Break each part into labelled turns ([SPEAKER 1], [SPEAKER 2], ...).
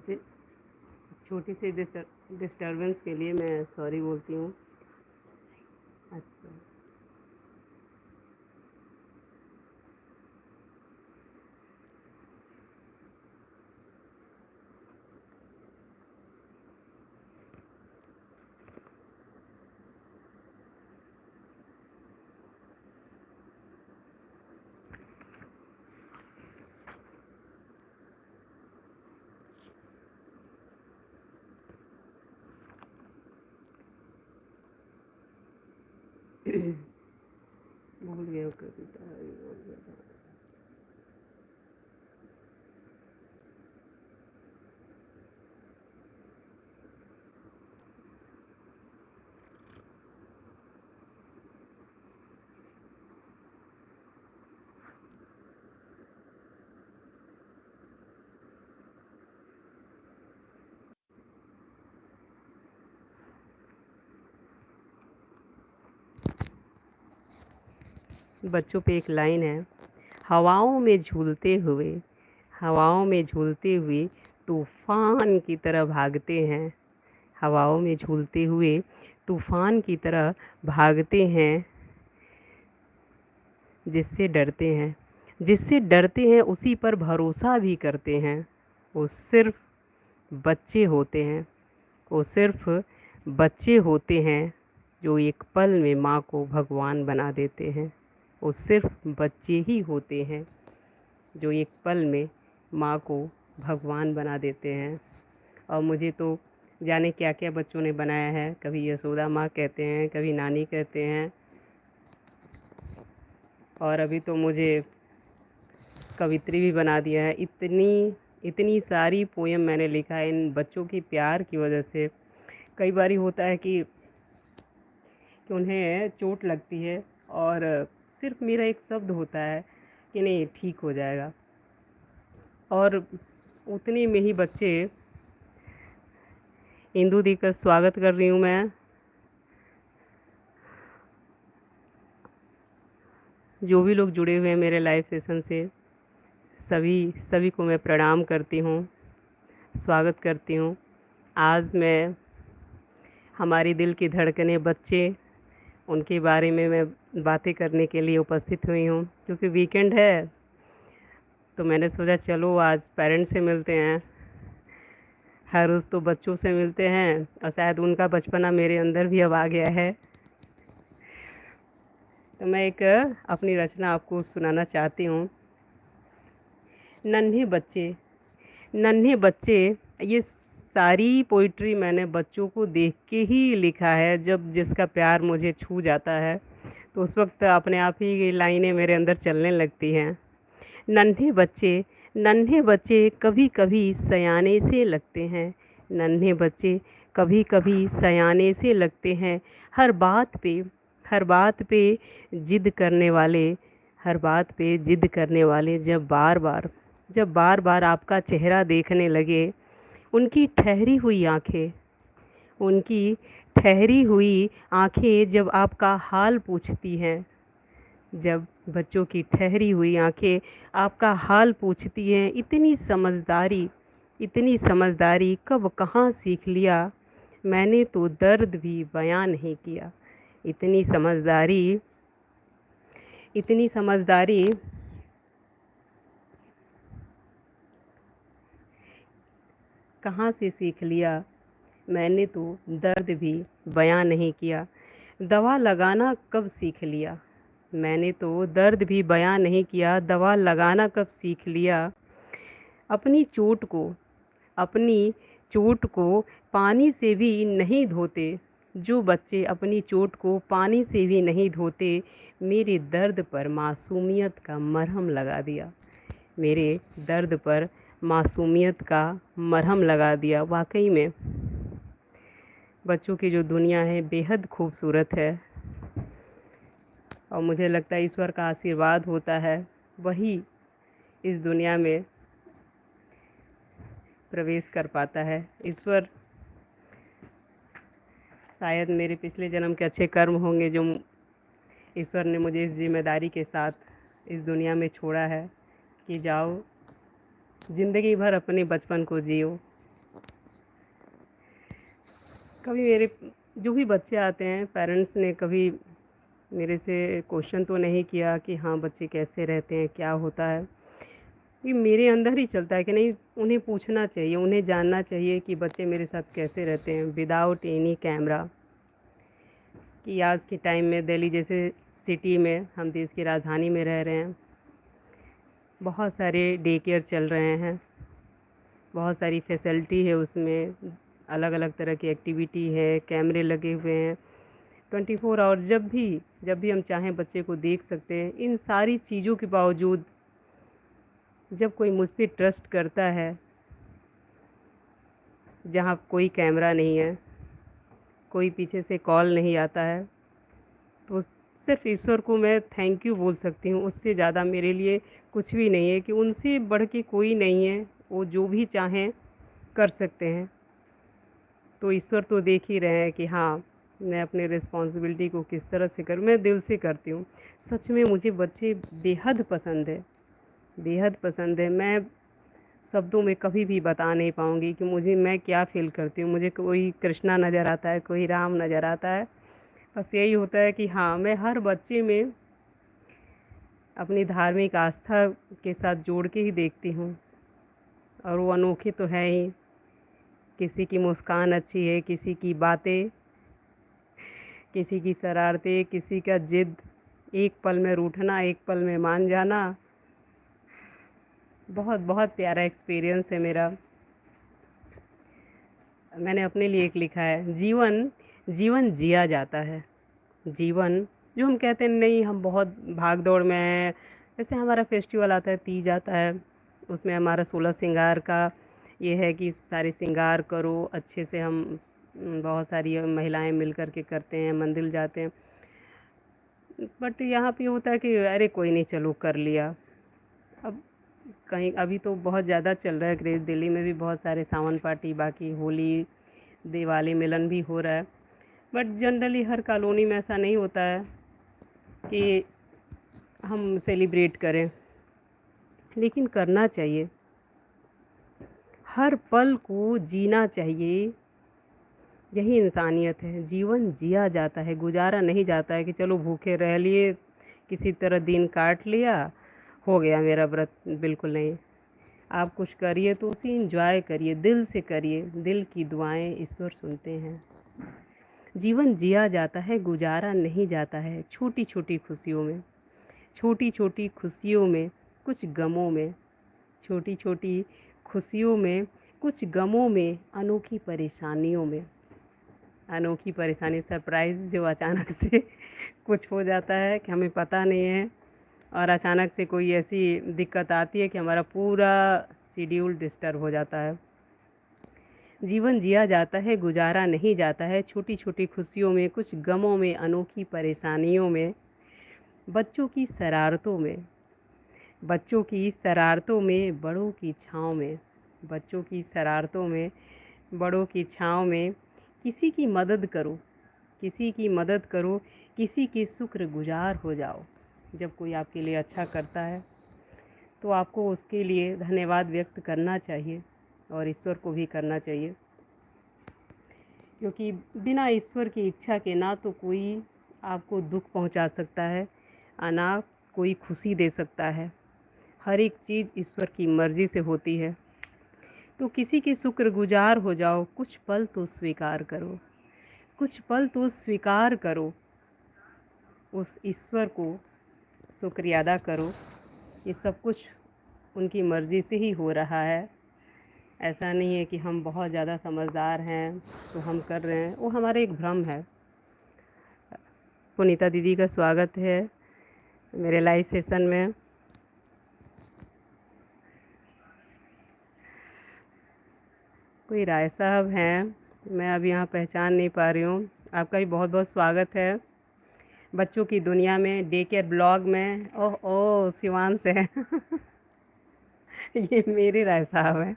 [SPEAKER 1] छोटी सी डिस्टरबेंस के लिए मैं सॉरी बोलती हूँ। अच्छा। भूल गए हो कविता, भूल गया था। बच्चों पे एक लाइन है, हवाओं में झूलते हुए, हवाओं में झूलते हुए तूफान की तरह भागते हैं, हवाओं में झूलते हुए तूफान की तरह भागते हैं। जिससे डरते हैं उसी पर भरोसा भी करते हैं। वो सिर्फ बच्चे होते हैं, वो सिर्फ बच्चे होते हैं जो एक पल में माँ को भगवान बना देते हैं। वो सिर्फ बच्चे ही होते हैं जो एक पल में माँ को भगवान बना देते हैं। और मुझे तो जाने क्या क्या बच्चों ने बनाया है, कभी यशोदा माँ कहते हैं, कभी नानी कहते हैं, और अभी तो मुझे कवित्री भी बना दिया है। इतनी इतनी सारी पोएम मैंने लिखा है इन बच्चों की प्यार की वजह से। कई बारी होता है कि उन्हें चोट लगती है और सिर्फ मेरा एक शब्द होता है कि नहीं ठीक हो जाएगा, और उतने में ही बच्चे, इंदु दी का स्वागत कर रही हूँ मैं। जो भी लोग जुड़े हुए हैं मेरे लाइव सेशन से, सभी सभी को मैं प्रणाम करती हूँ, स्वागत करती हूँ। आज मैं हमारी दिल की धड़कने बच्चे, उनके बारे में मैं बातें करने के लिए उपस्थित हुई हूँ। क्योंकि वीकेंड है तो मैंने सोचा चलो आज पेरेंट्स से मिलते हैं। हर रोज़ तो बच्चों से मिलते हैं और शायद उनका बचपना मेरे अंदर भी अब आ गया है। तो मैं एक अपनी रचना आपको सुनाना चाहती हूँ। नन्हे बच्चे, नन्हे बच्चे। ये सारी पोइट्री मैंने बच्चों को देख के ही लिखा है। जब जिसका प्यार मुझे छू जाता है तो उस वक्त अपने आप ही ये लाइनें मेरे अंदर चलने लगती हैं। नन्हे बच्चे, नन्हे बच्चे कभी कभी सयाने से लगते हैं, नन्हे बच्चे कभी कभी सयाने से लगते हैं। हर बात पे, हर बात पे जिद करने वाले, हर बात पे जिद करने वाले जब बार बार आपका चेहरा देखने लगे, उनकी ठहरी हुई आंखें, उनकी ठहरी हुई आंखें जब आपका हाल पूछती हैं, जब बच्चों की ठहरी हुई आंखें आपका हाल पूछती हैं। इतनी समझदारी कब कहाँ सीख लिया, मैंने तो दर्द भी बयां नहीं किया। इतनी समझदारी, इतनी समझदारी कहाँ से सीख लिया, मैंने तो दर्द भी बयां नहीं किया। दवा लगाना कब सीख लिया, मैंने तो दर्द भी बयां नहीं किया। दवा लगाना कब सीख लिया। अपनी चोट को, अपनी चोट को पानी से भी नहीं धोते, जो बच्चे अपनी चोट को पानी से भी नहीं धोते, मेरे दर्द पर मासूमियत का मरहम लगा दिया, मेरे दर्द पर मासूमियत का मरहम लगा दिया। वाकई में बच्चों की जो दुनिया है बेहद खूबसूरत है, और मुझे लगता है ईश्वर का आशीर्वाद होता है वही इस दुनिया में प्रवेश कर पाता है। ईश्वर, शायद मेरे पिछले जन्म के अच्छे कर्म होंगे जो ईश्वर ने मुझे इस जिम्मेदारी के साथ इस दुनिया में छोड़ा है कि जाओ ज़िंदगी भर अपने बचपन को जियो। कभी मेरे जो भी बच्चे आते हैं, पेरेंट्स ने कभी मेरे से क्वेश्चन तो नहीं किया कि हाँ बच्चे कैसे रहते हैं, क्या होता है। ये मेरे अंदर ही चलता है कि नहीं, उन्हें पूछना चाहिए, उन्हें जानना चाहिए कि बच्चे मेरे साथ कैसे रहते हैं विदाउट एनी कैमरा। कि आज के टाइम में दिल्ली जैसे सिटी में, हम देश की राजधानी में रह रहे हैं, बहुत सारे डे केयर चल रहे हैं, बहुत सारी फैसिलिटी है उसमें, अलग अलग तरह की एक्टिविटी है, कैमरे लगे हुए हैं 24 आवर। जब भी हम चाहें बच्चे को देख सकते हैं। इन सारी चीज़ों के बावजूद जब कोई मुझ पर ट्रस्ट करता है, जहाँ कोई कैमरा नहीं है, कोई पीछे से कॉल नहीं आता है, तो सिर्फ ईश्वर को मैं थैंक यू बोल सकती हूँ। उससे ज़्यादा मेरे लिए कुछ भी नहीं है, कि उनसे बढ़ के कोई नहीं है। वो जो भी चाहें कर सकते हैं। तो ईश्वर तो देख ही रहे हैं कि हाँ, मैं अपनी रिस्पॉन्सिबिलिटी को किस तरह से करूँ। मैं दिल से करती हूँ। सच में मुझे बच्चे बेहद पसंद है, बेहद पसंद है। मैं शब्दों में कभी भी बता नहीं पाऊँगी कि मैं क्या फ़ील करती हूँ। मुझे कोई कृष्णा नज़र आता है, कोई राम नज़र आता है। बस यही होता है कि हाँ, मैं हर बच्चे में अपनी धार्मिक आस्था के साथ जोड़ के ही देखती हूँ। और वो अनोखे तो है ही। किसी की मुस्कान अच्छी है, किसी की बातें, किसी की शरारतें, किसी का ज़िद, एक पल में रूठना, एक पल में मान जाना। बहुत बहुत प्यारा एक्सपीरियंस है मेरा। मैंने अपने लिए एक लिखा है, जीवन जीवन जिया जाता है। जीवन, जो हम कहते हैं नहीं हम बहुत भाग दौड़ में हैं, जैसे हमारा फेस्टिवल आता है, तीज आता है, उसमें हमारा 16 श्रृंगार का ये है कि सारे श्रृंगार करो अच्छे से। हम बहुत सारी महिलाएं मिल कर के करते हैं, मंदिर जाते हैं। बट यहाँ पे होता है कि अरे कोई नहीं, चलो कर लिया। अब कहीं अभी तो बहुत ज़्यादा चल रहा है क्रेज़, दिल्ली में भी बहुत सारे सावन पार्टी, बाकी होली दिवाली मिलन भी हो रहा है। बट जनरली हर कॉलोनी में ऐसा नहीं होता है कि हम सेलिब्रेट करें, लेकिन करना चाहिए। हर पल को जीना चाहिए, यही इंसानियत है। जीवन जिया जाता है, गुजारा नहीं जाता है कि चलो भूखे रह लिए, किसी तरह दिन काट लिया, हो गया मेरा व्रत। बिल्कुल नहीं। आप कुछ करिए तो उसे इंजॉय करिए, दिल से करिए। दिल की दुआएं ईश्वर सुनते हैं। जीवन जिया जाता है, गुजारा नहीं जाता है। छोटी छोटी खुशियों में, छोटी छोटी खुशियों में, कुछ गमों में, छोटी छोटी खुशियों में, कुछ गमों में, अनोखी परेशानियों में। अनोखी परेशानी, सरप्राइज़, जो अचानक से कुछ हो जाता है कि हमें पता नहीं है, और अचानक से कोई ऐसी दिक्कत आती है कि हमारा पूरा शेड्यूल डिस्टर्ब हो जाता है। जीवन जिया जाता है, गुजारा नहीं जाता है। छोटी छोटी खुशियों में, कुछ गमों में, अनोखी परेशानियों में, बच्चों की शरारतों में, बच्चों की शरारतों में, बड़ों की छाँव में, बच्चों की शरारतों में, बड़ों की छाँव में। किसी की मदद करो, किसी की मदद करो, किसी के शुक्रगुजार हो जाओ। जब कोई आपके लिए अच्छा करता है तो आपको उसके लिए धन्यवाद व्यक्त करना चाहिए, और ईश्वर को भी करना चाहिए। क्योंकि बिना ईश्वर की इच्छा के ना तो कोई आपको दुख पहुंचा सकता है, ना कोई खुशी दे सकता है। हर एक चीज़ ईश्वर की मर्ज़ी से होती है। तो किसी के शुक्रगुजार हो जाओ, कुछ पल तो स्वीकार करो, कुछ पल तो स्वीकार करो। उस ईश्वर को शुक्रिया अदा करो। ये सब कुछ उनकी मर्ज़ी से ही हो रहा है। ऐसा नहीं है कि हम बहुत ज़्यादा समझदार हैं तो हम कर रहे हैं, वो हमारा एक भ्रम है। पुनीता दीदी का स्वागत है मेरे लाइव सेशन में। कोई राय साहब हैं, मैं अभी यहाँ पहचान नहीं पा रही हूँ। आपका भी बहुत बहुत स्वागत है बच्चों की दुनिया में, डे केयर ब्लॉग में। ओह ओह, शिवांश है ये मेरे राय साहब हैं,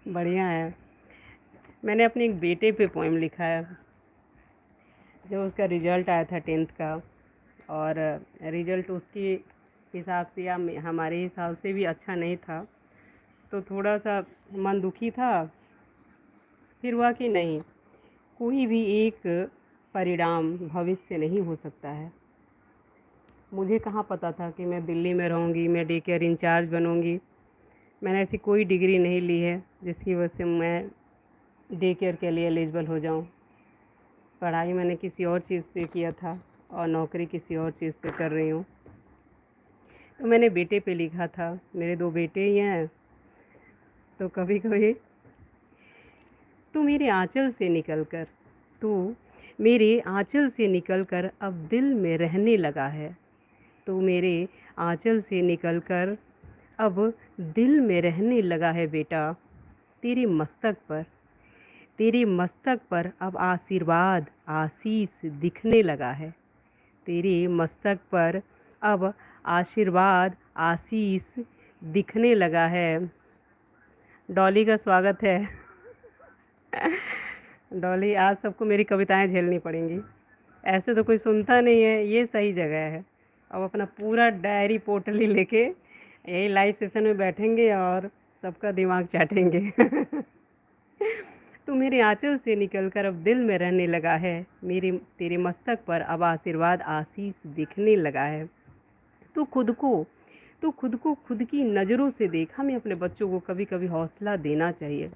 [SPEAKER 1] बढ़िया है। मैंने अपने एक बेटे पे पोएम लिखा है। जब उसका रिज़ल्ट आया था 10th का, और रिज़ल्ट उसके हिसाब से या हमारे हिसाब से भी अच्छा नहीं था, तो थोड़ा सा मन दुखी था। फिर हुआ कि नहीं, कोई भी एक परिणाम भविष्य नहीं हो सकता है। मुझे कहाँ पता था कि मैं दिल्ली में रहूँगी, मैं डे केयर इंचार्ज बनूँगी। मैंने ऐसी कोई डिग्री नहीं ली है जिसकी वजह से मैं डे केयर के लिए एलिजिबल हो जाऊँ। पढ़ाई मैंने किसी और चीज़ पे किया था और नौकरी किसी और चीज़ पे कर रही हूँ। तो मैंने बेटे पे लिखा था, मेरे 2 बेटे ही हैं। तो कभी कभी तू मेरे आंचल से निकल कर तू मेरे आंचल से निकल कर अब दिल में रहने लगा है। तू मेरे आंचल से निकल कर अब दिल में रहने लगा है बेटा। तेरे मस्तक पर तेरे मस्तक पर अब आशीर्वाद आशीष दिखने लगा है। तेरे मस्तक पर अब आशीर्वाद आशीष दिखने लगा है। डॉली का स्वागत है। डॉली, आज सबको मेरी कविताएं झेलनी पड़ेंगी। ऐसे तो कोई सुनता नहीं है, ये सही जगह है। अब अपना पूरा डायरी पोटली लेके यही लाइव सेशन में बैठेंगे और सबका दिमाग चाटेंगे। तू मेरे आंचल से निकलकर अब दिल में रहने लगा है। मेरे तेरे मस्तक पर अब आशीर्वाद आशीष दिखने लगा है। तू खुद को तू खुद को खुद की नज़रों से देख। हमें अपने बच्चों को कभी कभी हौसला देना चाहिए।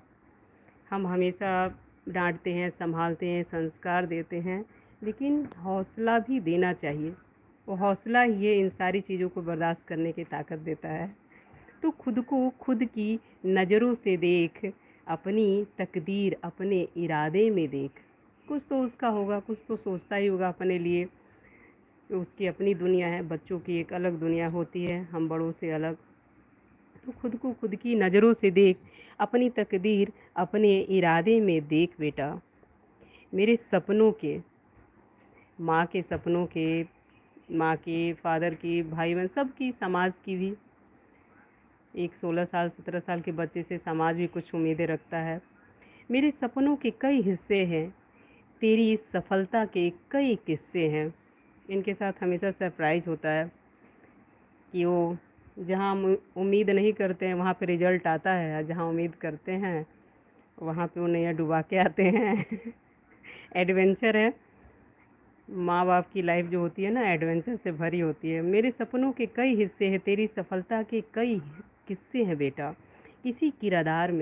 [SPEAKER 1] हम हमेशा डांटते हैं, संभालते हैं, संस्कार देते हैं, लेकिन हौसला भी देना चाहिए। वो हौसला ही ये इन सारी चीज़ों को बर्दाश्त करने की ताकत देता है। तो खुद को खुद की नज़रों से देख, अपनी तकदीर अपने इरादे में देख। कुछ तो उसका होगा, कुछ तो सोचता ही होगा अपने लिए। तो उसकी अपनी दुनिया है, बच्चों की एक अलग दुनिया होती है, हम बड़ों से अलग। तो खुद को खुद की नज़रों से देख, अपनी तकदीर अपने इरादे में देख बेटा। मेरे सपनों के, माँ के सपनों के, माँ के, फादर की, भाई बहन सबकी, समाज की भी। एक 16 साल 17 साल के बच्चे से समाज भी कुछ उम्मीदें रखता है। मेरे सपनों के कई हिस्से हैं, तेरी सफलता के कई किस्से हैं। इनके साथ हमेशा सरप्राइज होता है कि वो जहाँ हम उम्मीद नहीं करते हैं वहाँ पे रिज़ल्ट आता है, और जहाँ उम्मीद करते हैं वहाँ पे वो नैया डुबा के आते हैं। एडवेंचर है। माँ बाप की लाइफ जो होती है ना, एडवेंचर से भरी होती है। मेरे सपनों के कई हिस्से हैं, तेरी सफलता के कई किस्से हैं बेटा। किसी किरदार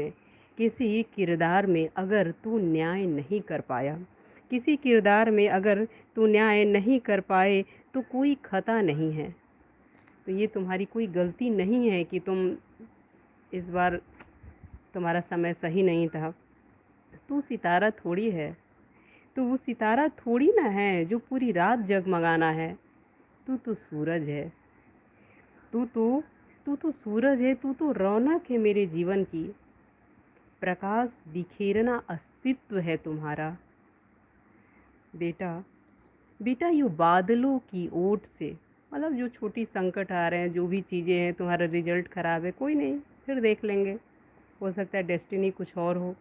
[SPEAKER 1] में अगर तू न्याय नहीं कर पाया, किसी किरदार में अगर तू न्याय नहीं कर पाए तो कोई खता नहीं है। तो ये तुम्हारी कोई गलती नहीं है कि तुम इस बार, तुम्हारा समय सही नहीं था। तू सितारा थोड़ी है, तो वो सितारा थोड़ी ना है जो पूरी रात जगमगाना है। तू तो सूरज है, तू तो तू तो सूरज है, तू तो रौनक है मेरे जीवन की। प्रकाश बिखेरना अस्तित्व है तुम्हारा बेटा। बेटा यूँ बादलों की ओट से, मतलब जो छोटी संकट आ रहे हैं, जो भी चीज़ें हैं, तुम्हारा रिजल्ट ख़राब है, कोई नहीं, फिर देख लेंगे। हो सकता है डेस्टिनी कुछ और हो,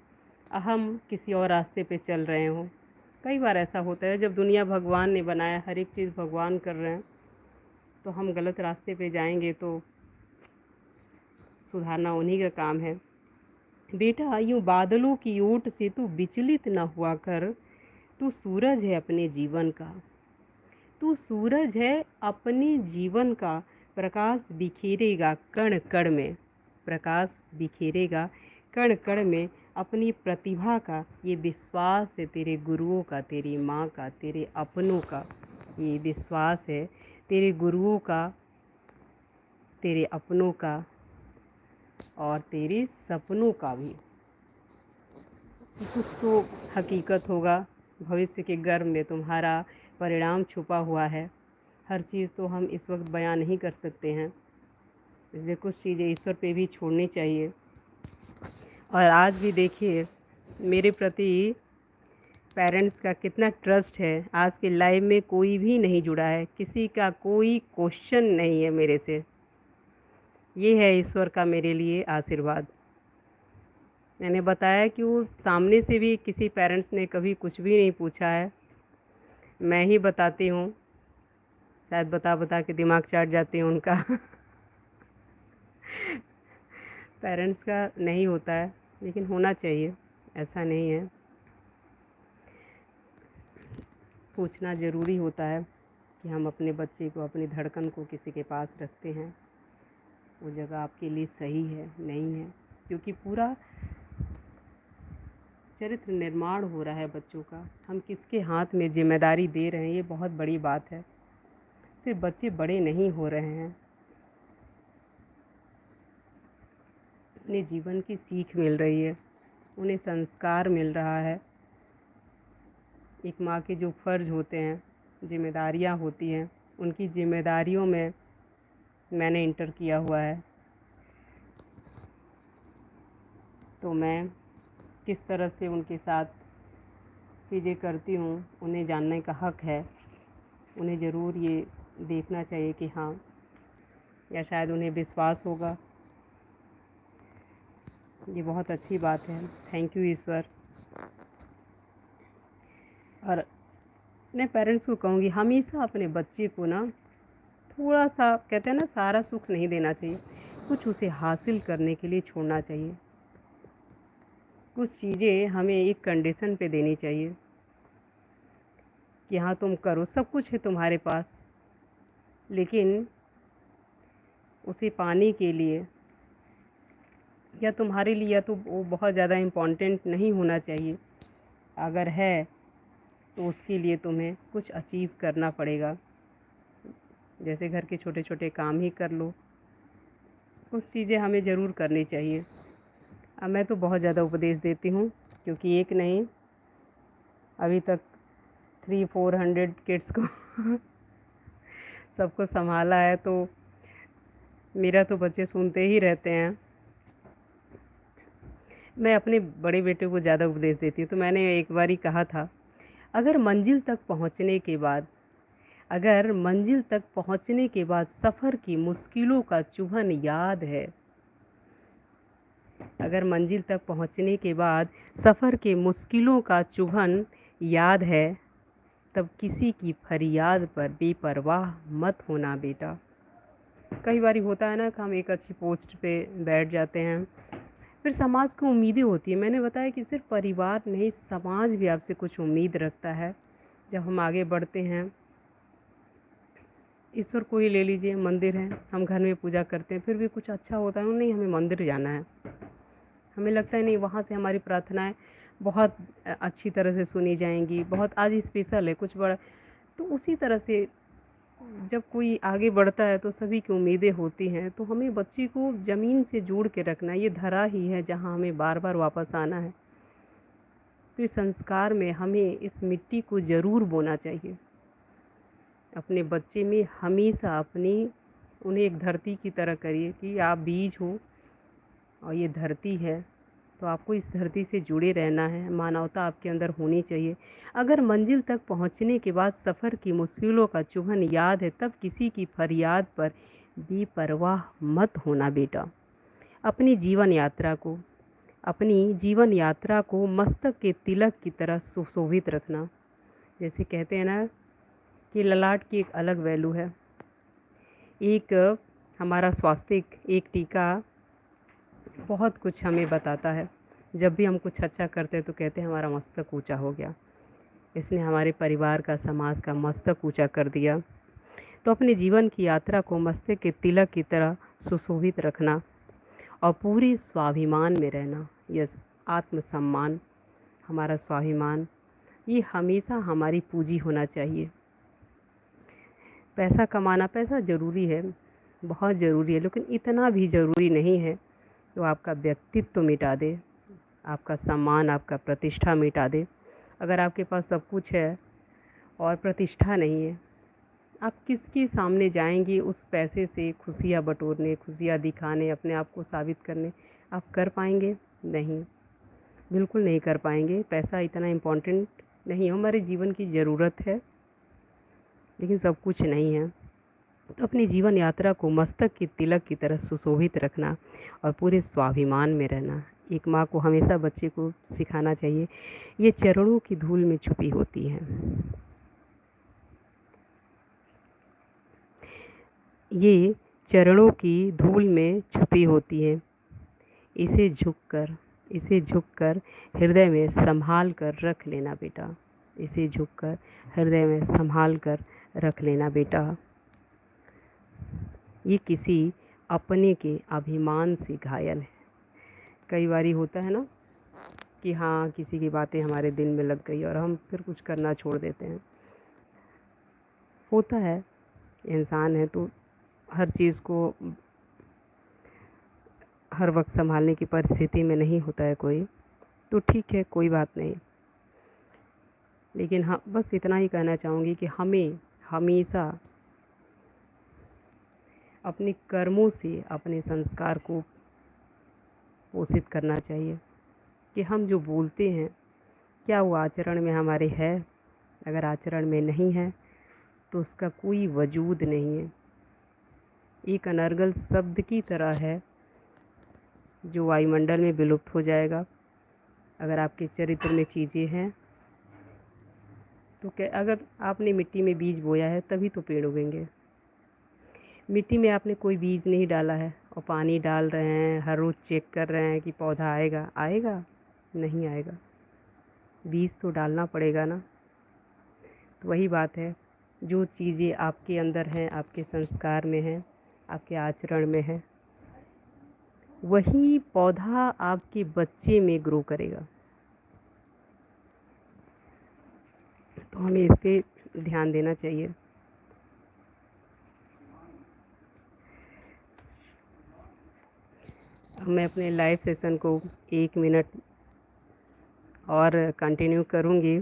[SPEAKER 1] हम किसी और रास्ते पे चल रहे हों। कई बार ऐसा होता है, जब दुनिया भगवान ने बनाया, हर एक चीज़ भगवान कर रहे हैं, तो हम गलत रास्ते पे जाएंगे तो सुधारना उन्हीं का काम है। बेटा यूँ बादलों की ओट से तू विचलित न हुआ कर। तू सूरज है अपने जीवन का, तू सूरज है अपने जीवन का। प्रकाश बिखेरेगा कण कण में, प्रकाश बिखेरेगा कण कण में अपनी प्रतिभा का। ये विश्वास है तेरे गुरुओं का, तेरी माँ का, तेरे अपनों का। ये विश्वास है तेरे गुरुओं का, तेरे अपनों का और तेरे सपनों का भी। कुछ तो हकीकत होगा, भविष्य के गर्भ में तुम्हारा परिणाम छुपा हुआ है। हर चीज़ तो हम इस वक्त बयां नहीं कर सकते हैं, इसलिए कुछ चीज़ें ईश्वर पे भी छोड़नी चाहिए। और आज भी देखिए मेरे प्रति पेरेंट्स का कितना ट्रस्ट है। आज के लाइफ में कोई भी नहीं जुड़ा है, किसी का कोई क्वेश्चन नहीं है मेरे से। ये है ईश्वर का मेरे लिए आशीर्वाद। मैंने बताया कि वो सामने से भी किसी पेरेंट्स ने कभी कुछ भी नहीं पूछा है, मैं ही बताती हूँ। शायद बता बता के दिमाग चाट जाती हूँ उनका। पेरेंट्स का नहीं होता है, लेकिन होना चाहिए, ऐसा नहीं है। पूछना ज़रूरी होता है कि हम अपने बच्चे को, अपनी धड़कन को किसी के पास रखते हैं, वो जगह आपके लिए सही है नहीं है, क्योंकि पूरा चरित्र निर्माण हो रहा है बच्चों का। हम किसके हाथ में जिम्मेदारी दे रहे हैं, ये बहुत बड़ी बात है। सिर्फ बच्चे बड़े नहीं हो रहे हैं, अपने जीवन की सीख मिल रही है, उन्हें संस्कार मिल रहा है। एक माँ के जो फ़र्ज़ होते हैं, जिम्मेदारियाँ होती हैं, उनकी जिम्मेदारियों में मैंने इंटर किया हुआ है। तो मैं किस तरह से उनके साथ चीज़ें करती हूँ, उन्हें जानने का हक़ है। उन्हें ज़रूर ये देखना चाहिए कि हाँ, या शायद उन्हें विश्वास होगा। ये बहुत अच्छी बात है। थैंक यू ईश्वर। और मैं पेरेंट्स को कहूँगी, हमेशा अपने बच्चे को ना थोड़ा सा, कहते हैं ना, सारा सुख नहीं देना चाहिए, कुछ उसे हासिल करने के लिए छोड़ना चाहिए। कुछ चीज़ें हमें एक कंडीशन पे देनी चाहिए कि हाँ तुम करो, सब कुछ है तुम्हारे पास, लेकिन उसे पाने के लिए या तुम्हारे लिए, या तो वो बहुत ज़्यादा इम्पोर्टेंट नहीं होना चाहिए, अगर है तो उसके लिए तुम्हें कुछ अचीव करना पड़ेगा। जैसे घर के छोटे छोटे काम ही कर लो, कुछ चीज़ें हमें ज़रूर करनी चाहिए। अब मैं तो बहुत ज़्यादा उपदेश देती हूँ, क्योंकि एक नहीं, अभी तक 300-400 किड्स को सबको संभाला है, तो मेरा तो बच्चे सुनते ही रहते हैं। मैं अपने बड़े बेटे को ज़्यादा उपदेश देती हूँ। तो मैंने एक बार ही कहा था, अगर मंजिल तक पहुँचने के बाद सफ़र की मुश्किलों का चुभन याद है, अगर मंजिल तक पहुँचने के बाद सफ़र के मुश्किलों का चुभन याद है, तब किसी की फरियाद पर बेपरवाह मत होना बेटा। कई बार होता है ना कि हम एक अच्छी पोस्ट पे बैठ जाते हैं, फिर समाज को उम्मीदें होती है। मैंने बताया कि सिर्फ परिवार नहीं, समाज भी आपसे कुछ उम्मीद रखता है जब हम आगे बढ़ते हैं। ईश्वर को ही ले लीजिए, मंदिर है, हम घर में पूजा करते हैं, फिर भी कुछ अच्छा होता है नहीं, हमें मंदिर जाना है, हमें लगता है नहीं वहाँ से हमारी प्रार्थनाएं बहुत अच्छी तरह से सुनी जाएंगी, बहुत आज स्पेशल है, कुछ बड़ा। तो उसी तरह से जब कोई आगे बढ़ता है तो सभी की उम्मीदें होती हैं। तो हमें बच्चे को ज़मीन से जोड़ के रखना, ये धरा ही है जहाँ हमें बार बार वापस आना है। तो इस संस्कार में हमें इस मिट्टी को ज़रूर बोना चाहिए अपने बच्चे में। हमेशा उन्हें एक धरती की तरह करिए कि आप बीज हो और ये धरती है, तो आपको इस धरती से जुड़े रहना है, मानवता आपके अंदर होनी चाहिए। अगर मंजिल तक पहुंचने के बाद सफ़र की मुश्किलों का चुभन याद है, तब किसी की फरियाद पर बेपरवाह मत होना बेटा। अपनी जीवन यात्रा को मस्तक के तिलक की तरह सुशोभित रखना। जैसे कहते हैं ना कि ललाट की एक अलग वैल्यू है। एक हमारा स्वास्थ्य, एक टीका बहुत कुछ हमें बताता है। जब भी हम कुछ अच्छा करते हैं तो कहते हैं हमारा मस्तक ऊंचा हो गया, इसने हमारे परिवार का, समाज का मस्तक ऊंचा कर दिया। तो अपने जीवन की यात्रा को मस्तक के तिलक की तरह सुशोभित रखना और पूरे स्वाभिमान में रहना। यस, आत्मसम्मान, हमारा स्वाभिमान, ये हमेशा हमारी पूंजी होना चाहिए। पैसा कमाना, पैसा ज़रूरी है, बहुत ज़रूरी है, लेकिन इतना भी ज़रूरी नहीं है तो आपका व्यक्तित्व मिटा दे, आपका सम्मान, आपका प्रतिष्ठा मिटा दे। अगर आपके पास सब कुछ है और प्रतिष्ठा नहीं है, आप किसके सामने जाएंगे उस पैसे से खुशियाँ बटोरने, खुशियाँ दिखाने, अपने आप को साबित करने? आप कर पाएंगे? नहीं, बिल्कुल नहीं कर पाएंगे। पैसा इतना इम्पोर्टेंट नहीं है, हमारे जीवन की ज़रूरत है, लेकिन सब कुछ नहीं है। तो अपनी जीवन यात्रा को मस्तक की तिलक की तरह सुशोभित रखना और पूरे स्वाभिमान में रहना, एक माँ को हमेशा बच्चे को सिखाना चाहिए। ये चरणों की धूल में छुपी होती है, ये चरणों की धूल में छुपी होती है। इसे झुककर हृदय में संभाल कर रख लेना बेटा। इसे झुककर हृदय में संभाल कर रख लेना बेटा। ये किसी अपने के अभिमान से घायल है। कई बारी होता है ना कि हाँ, किसी की बातें हमारे दिल में लग गई और हम फिर कुछ करना छोड़ देते हैं। होता है, इंसान है तो हर चीज़ को हर वक्त संभालने की परिस्थिति में नहीं होता है कोई, तो ठीक है, कोई बात नहीं। लेकिन हाँ, बस इतना ही कहना चाहूँगी कि हमें हमेशा अपने कर्मों से अपने संस्कार को पोषित करना चाहिए कि हम जो बोलते हैं क्या वो आचरण में हमारे है। अगर आचरण में नहीं है तो उसका कोई वजूद नहीं है। एक अनर्गल शब्द की तरह है जो वायुमंडल में विलुप्त हो जाएगा। अगर आपके चरित्र में चीज़ें हैं तो क्या, अगर आपने मिट्टी में बीज बोया है तभी तो पेड़ उगेंगे। मिट्टी में आपने कोई बीज नहीं डाला है और पानी डाल रहे हैं, हर रोज़ चेक कर रहे हैं कि पौधा आएगा, आएगा नहीं आएगा। बीज तो डालना पड़ेगा ना। तो वही बात है, जो चीज़ें आपके अंदर हैं, आपके संस्कार में हैं, आपके आचरण में है, वही पौधा आपके बच्चे में ग्रो करेगा। तो हमें इस पे ध्यान देना चाहिए। मैं अपने लाइव सेशन को 1 मिनट और कंटिन्यू करूँगी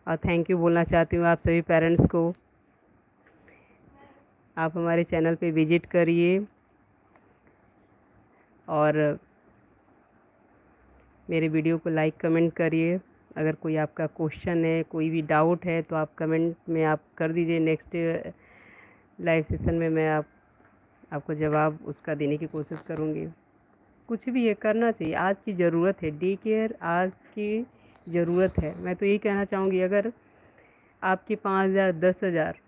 [SPEAKER 1] और थैंक यू बोलना चाहती हूँ आप सभी पेरेंट्स को। आप हमारे चैनल पे विज़िट करिए और मेरे वीडियो को लाइक कमेंट करिए। अगर कोई आपका क्वेश्चन है, कोई भी डाउट है तो आप कमेंट में आप कर दीजिए। नेक्स्ट लाइव सेशन में मैं आपको जवाब उसका देने की कोशिश करूँगी। कुछ भी ये करना चाहिए, आज की ज़रूरत है। डे केयर आज की ज़रूरत है। मैं तो यही कहना चाहूँगी, अगर आपके 5,000 10,000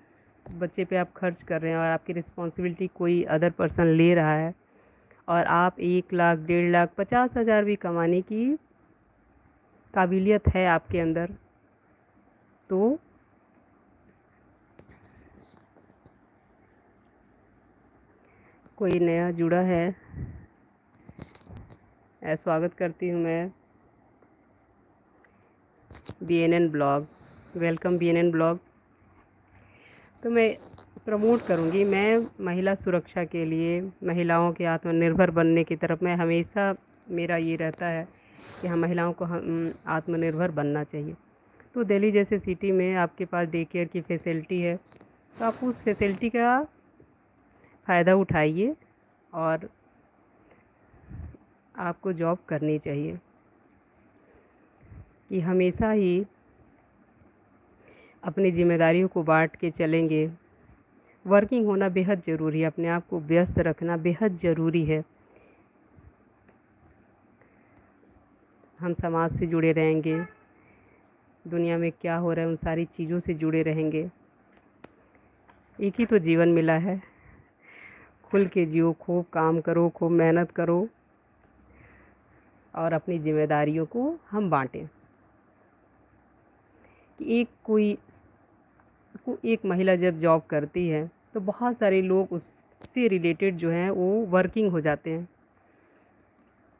[SPEAKER 1] बच्चे पे आप खर्च कर रहे हैं और आपकी रिस्पॉन्सिबिलिटी कोई अदर पर्सन ले रहा है और आप 1 लाख 1.5 लाख 50,000 भी कमाने की काबिलियत है आपके अंदर, तो कोई नया जुड़ा है, स्वागत करती हूँ मैं BNN blog. Welcome BNN blog. तो मैं प्रमोट करूँगी, मैं महिला सुरक्षा के लिए, महिलाओं के आत्मनिर्भर बनने की तरफ मैं हमेशा, मेरा ये रहता है कि हम महिलाओं को हम आत्मनिर्भर बनना चाहिए। तो दिल्ली जैसे सिटी में आपके पास डे केयर की फैसिलिटी है तो आप उस फैसिलिटी का फ़ायदा उठाइए और आपको जॉब करनी चाहिए कि हमेशा ही अपनी जिम्मेदारियों को बांट के चलेंगे। वर्किंग होना बेहद ज़रूरी है, अपने आप को व्यस्त रखना बेहद ज़रूरी है। हम समाज से जुड़े रहेंगे, दुनिया में क्या हो रहा है उन सारी चीज़ों से जुड़े रहेंगे। एक ही तो जीवन मिला है, खुल के जियो, खूब काम करो, खूब मेहनत करो और अपनी जिम्मेदारियों को हम बांटें। कि एक महिला जब जॉब करती है तो बहुत सारे लोग उससे रिलेटेड जो हैं वो वर्किंग हो जाते हैं।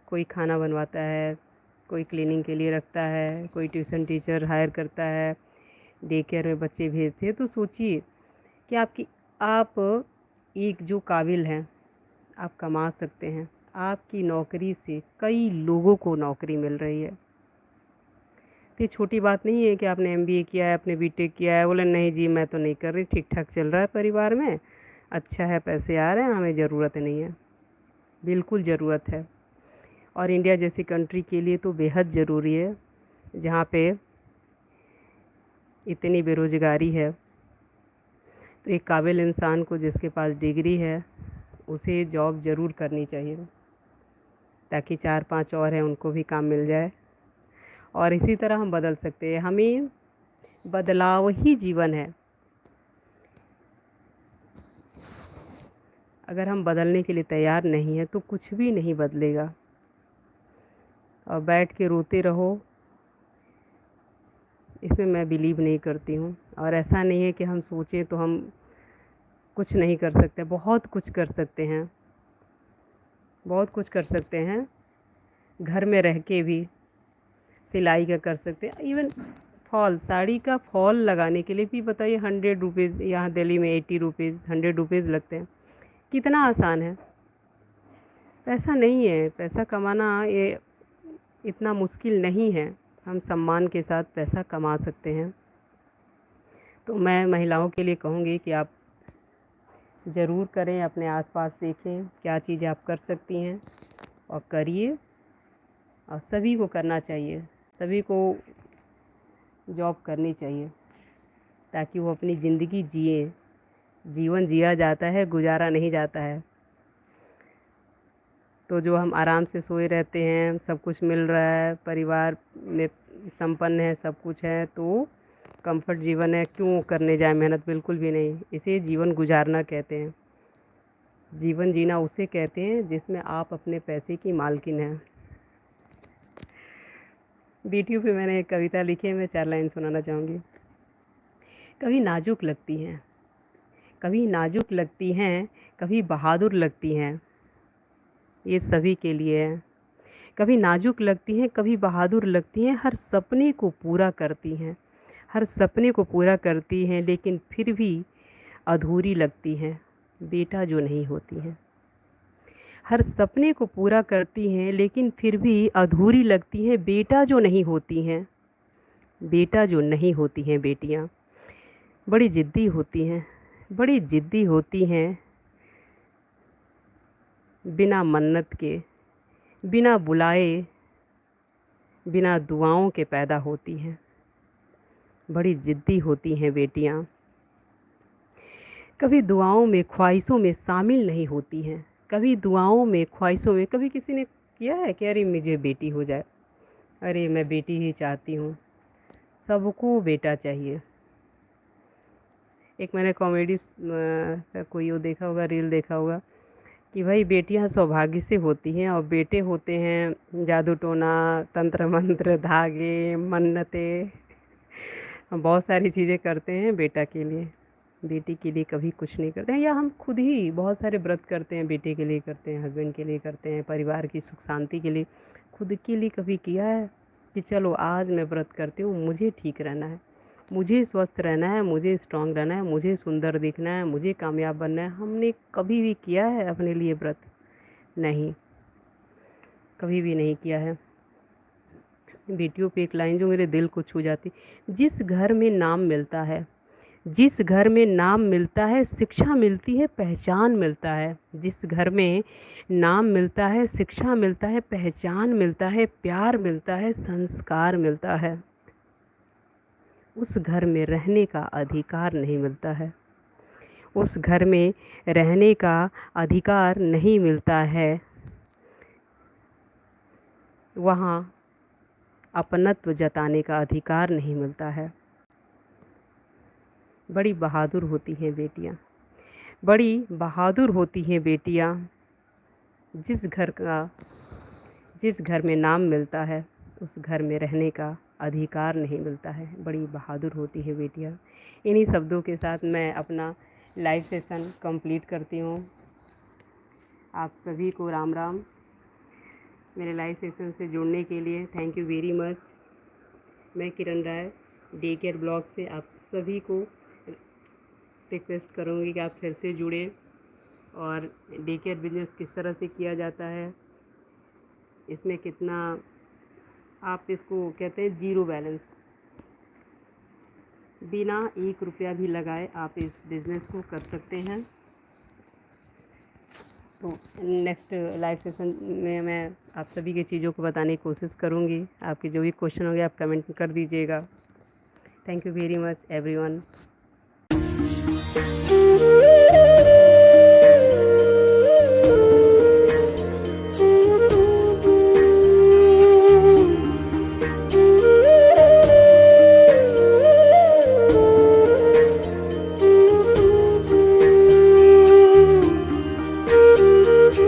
[SPEAKER 1] कोई खाना बनवाता है, कोई क्लीनिंग के लिए रखता है, कोई ट्यूशन टीचर हायर करता है, डे केयर में बच्चे भेजते हैं। तो सोचिए कि आप एक जो काबिल हैं, आप कमा सकते हैं, आपकी नौकरी से कई लोगों को नौकरी मिल रही है। तो ये छोटी बात नहीं है कि आपने MBA किया है, आपने BTech किया है, बोले नहीं जी मैं तो नहीं कर रही, ठीक ठाक चल रहा है परिवार में, अच्छा है, पैसे आ रहे हैं, हमें ज़रूरत नहीं है। बिल्कुल ज़रूरत है और इंडिया जैसी कंट्री के लिए तो बेहद ज़रूरी है, जहाँ पे इतनी बेरोज़गारी है। तो एक काबिल इंसान को, जिसके पास डिग्री है, उसे जॉब ज़रूर करनी चाहिए ताकि 4-5 और हैं उनको भी काम मिल जाए। और इसी तरह हम बदल सकते हैं। हमें बदलाव ही जीवन है। अगर हम बदलने के लिए तैयार नहीं हैं तो कुछ भी नहीं बदलेगा। और बैठ के रोते रहो इसमें मैं बिलीव नहीं करती हूँ। और ऐसा नहीं है कि हम सोचें तो हम कुछ नहीं कर सकते, बहुत कुछ कर सकते हैं, बहुत कुछ कर सकते हैं। घर में रह के भी सिलाई का कर सकते हैं। इवन फॉल, साड़ी का फॉल लगाने के लिए भी बताइए 100 रुपीज़, यहाँ दिल्ली में 80 रुपीज़ 100 रुपीज़ लगते हैं। कितना आसान है। पैसा नहीं है, पैसा कमाना ये इतना मुश्किल नहीं है। हम सम्मान के साथ पैसा कमा सकते हैं। तो मैं महिलाओं के लिए कहूँगी कि आप ज़रूर करें, अपने आसपास देखें क्या चीज़ आप कर सकती हैं और करिए। और सभी को करना चाहिए, सभी को जॉब करनी चाहिए ताकि वो अपनी ज़िंदगी जिए। जीवन जिया जाता है, गुजारा नहीं जाता है। तो जो हम आराम से सोए रहते हैं, सब कुछ मिल रहा है, परिवार में संपन्न है, सब कुछ है, तो कंफर्ट जीवन है, क्यों करने जाए मेहनत? बिल्कुल भी नहीं। इसे जीवन गुजारना कहते हैं। जीवन जीना उसे कहते हैं जिसमें आप अपने पैसे की मालकिन हैं। बीटीयू पे मैंने एक कविता लिखी है, मैं 4 लाइन सुनाना चाहूँगी। कभी नाजुक लगती हैं, कभी नाजुक लगती हैं, कभी बहादुर लगती हैं। ये सभी के लिए है। कभी नाजुक लगती हैं, कभी बहादुर लगती हैं, हर सपने को पूरा करती हैं, हर सपने को पूरा करती हैं, लेकिन फिर भी अधूरी लगती हैं, बेटा जो नहीं होती हैं। हर सपने को पूरा करती हैं, लेकिन फिर भी अधूरी लगती हैं, बेटा जो नहीं होती हैं, बेटा जो नहीं होती हैं। बेटियाँ बड़ी ज़िद्दी होती हैं, बड़ी ज़िद्दी होती हैं, बिना मन्नत के, बिना बुलाए, बिना दुआओं के पैदा होती हैं। बड़ी ज़िद्दी होती हैं बेटियाँ, कभी दुआओं में, ख्वाहिशों में शामिल नहीं होती हैं। कभी दुआओं में, ख्वाहिशों में, कभी किसी ने किया है कि अरे मुझे बेटी हो जाए, अरे मैं बेटी ही चाहती हूँ। सबको बेटा चाहिए। एक मैंने कॉमेडी कोई वो देखा होगा, रील देखा होगा कि भाई बेटियां सौभाग्य से होती हैं और बेटे होते हैं जादू टोना, तंत्र मंत्र, धागे, मन्नतें, बहुत सारी चीज़ें करते हैं बेटा के लिए। बेटी के लिए कभी कुछ नहीं करते हैं। या हम खुद ही बहुत सारे व्रत करते हैं, बेटे के लिए करते हैं, हस्बैंड के लिए करते हैं, परिवार की सुख शांति के लिए। खुद के लिए कभी किया है कि चलो आज मैं व्रत करती हूँ, मुझे ठीक रहना है, मुझे स्वस्थ रहना है, मुझे स्ट्रांग रहना है, मुझे सुंदर दिखना है, मुझे कामयाब बनना है? हमने कभी भी किया है अपने लिए व्रत? नहीं, कभी भी नहीं किया है। बेटियों पे एक लाइन जो मेरे दिल को छू जाती, जिस घर में नाम मिलता है, जिस घर में नाम मिलता है, शिक्षा मिलती है, पहचान मिलता है। जिस घर में नाम मिलता है, शिक्षा मिलता है, पहचान मिलता है, प्यार मिलता है, संस्कार मिलता है, उस घर में रहने का अधिकार नहीं मिलता है। उस घर में रहने का अधिकार नहीं मिलता है। वहाँ अपनत्व जताने का अधिकार नहीं मिलता है। बड़ी बहादुर होती हैं बेटियाँ, बड़ी बहादुर होती हैं बेटियाँ। जिस घर में नाम मिलता है, उस घर में रहने का अधिकार नहीं मिलता है। बड़ी बहादुर होती है बेटियाँ। इन्हीं शब्दों के साथ मैं अपना लाइव सेशन कंप्लीट करती हूँ। आप सभी को राम राम। मेरे लाइव सेशन से जुड़ने के लिए थैंक यू वेरी मच। मैं किरण राय, डे केयर ब्लॉग से आप सभी को रिक्वेस्ट करूँगी कि आप फिर से जुड़ें और डे केयर बिजनेस किस तरह से किया जाता है, इसमें कितना आप इसको कहते हैं ज़ीरो बैलेंस, बिना 1 रुपया भी लगाए आप इस बिज़नेस को कर सकते हैं। तो नेक्स्ट लाइव सेशन में मैं आप सभी की चीज़ों को बताने की कोशिश करूँगी। आपके जो भी क्वेश्चन होंगे आप कमेंट कर दीजिएगा। Thank you very much everyone.